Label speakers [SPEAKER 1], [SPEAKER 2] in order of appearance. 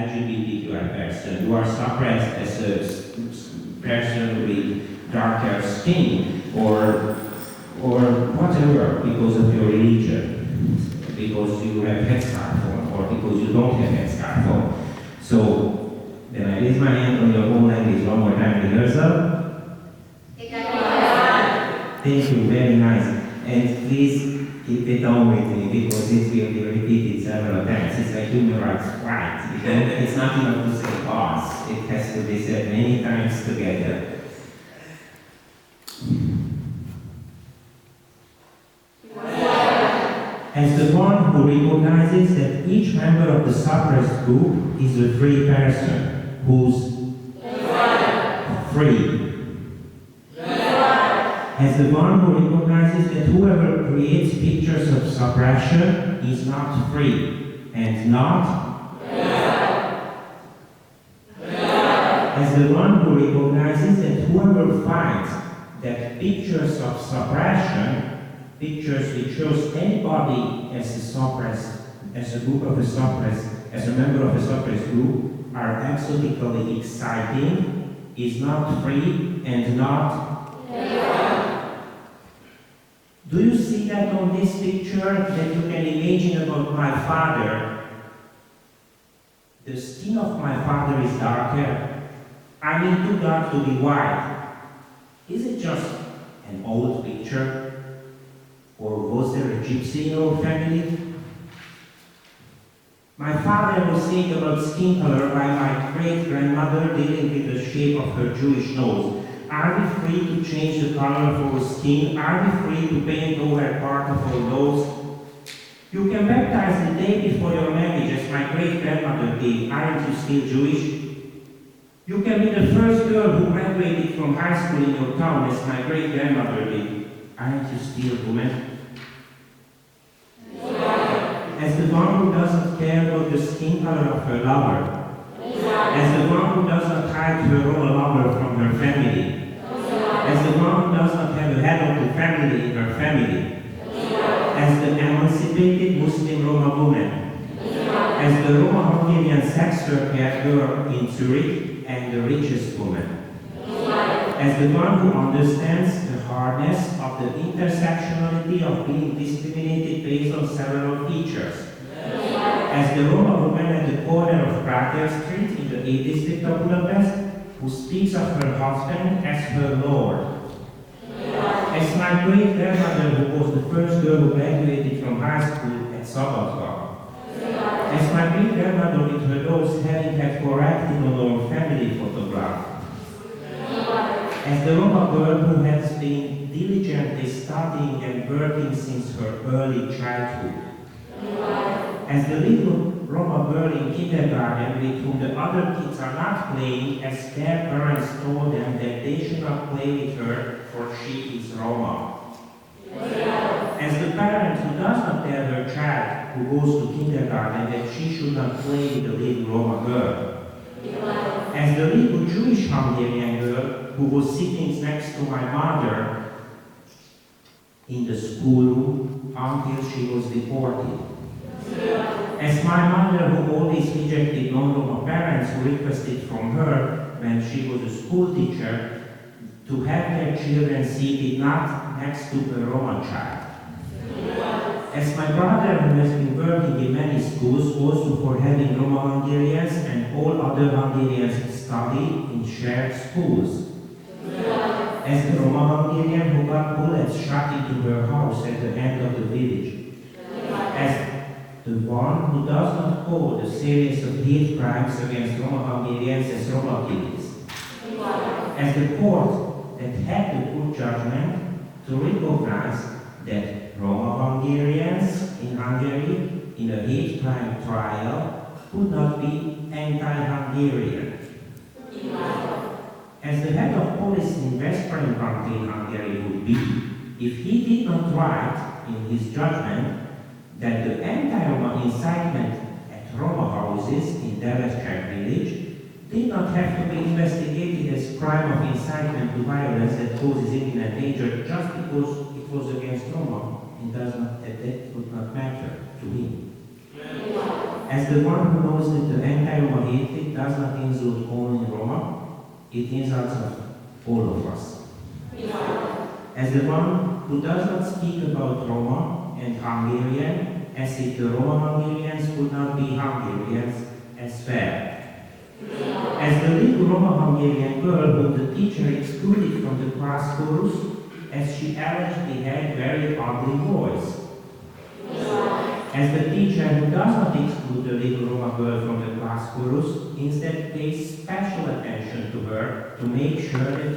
[SPEAKER 1] LGBTQI person. You are suppressed as a person with darker skin or whatever because of your religion, because you have headscarf on or because you don't have headscarf on. So then I raise my hand on your own language one more time, rehearsal. Thank you, very nice. And please keep it on with me because it will be repeated several times. It's like human rights fight. It's not enough to say us. It has to be said many times together. As the one who recognizes that each member of the suppressed group is a free person who's free. As the one who recognizes that whoever creates pictures of suppression is not free and not. As the one who recognizes that whoever finds that pictures of suppression, pictures which shows anybody as a suppressed, as a group of a suppressed, as a member of a suppressed group, are exotically exciting, is not free and not. Do you see that on this picture that you can imagine about my father? The skin of my father is darker. I mean too dark to be white. Is it just an old picture? Or was there a gypsy in our family? My father was saying about skin color by my great-grandmother dealing with the shape of her Jewish nose. Are we free to change the color of our skin? Are we free to paint over part of our nose? You can baptize the day before your marriage as my great-grandmother did. Aren't you still Jewish? You can be the first girl who graduated from high school in your town as my great-grandmother did. Aren't you still woman? As the one who doesn't care about the skin color of her lover. As the one who does not hide her Roma lover from her family. As the one who does not have a head of the family in her family. As the emancipated Muslim Roma woman. As the Roma-Hungarian sex worker girl in Zurich and the richest woman. As the one who understands the hardness of the intersectionality of being discriminated based on several features. As the Roma woman at the corner of Prater Street in the A district of Budapest, who speaks of her husband as her Lord. As my great-grandmother who was the first girl who graduated from high school at Szabadka. As my great-grandmother with her nose having had corrected on our family photograph. As the Roma girl who has been diligently studying and working since her early childhood. As the little Roma girl in kindergarten with whom the other kids are not playing as their parents told them that they should not play with her for she is Roma. As the parent who does not tell her child who goes to kindergarten that she should not play with the little Roma girl. As the little Jewish Hungarian girl who was sitting next to my mother in the schoolroom until she was deported. As my mother who always rejected non-Roma parents who requested from her when she was a school teacher to have their children seated not next to a Roma child. As my brother who has been working in many schools also for having Roma Hungarians and all other Hungarians study in shared schools. As the Roma Hungarian who got bullets shot into her house at the end of the village. As the one who does not call the series of hate crimes against Roma Hungarians as Roma killings. As the court that had the good judgment to recognize that Roma Hungarians in Hungary in a hate crime trial could not be anti-Hungarian. As the head of police in Western country in Hungary would be, if he did not write in his judgment that the anti-Roma incitement at Roma houses in Deveszcsák village did not have to be investigated as crime of incitement to violence that causes imminent danger just because it was against Roma, that would not matter to him. As the one who knows that the anti-Roma hatred does not insult only Roma, it insults all of us. As the one who does not speak about Roma and Hungarian, as if the Roma-Hungarians could not be Hungarians as well. As the little Roma-Hungarian girl whom the teacher excluded from the class chorus, as she allegedly had very ugly voice. As the teacher who does not exclude the little Roma girl from the class chorus, instead pays special attention to her to make sure that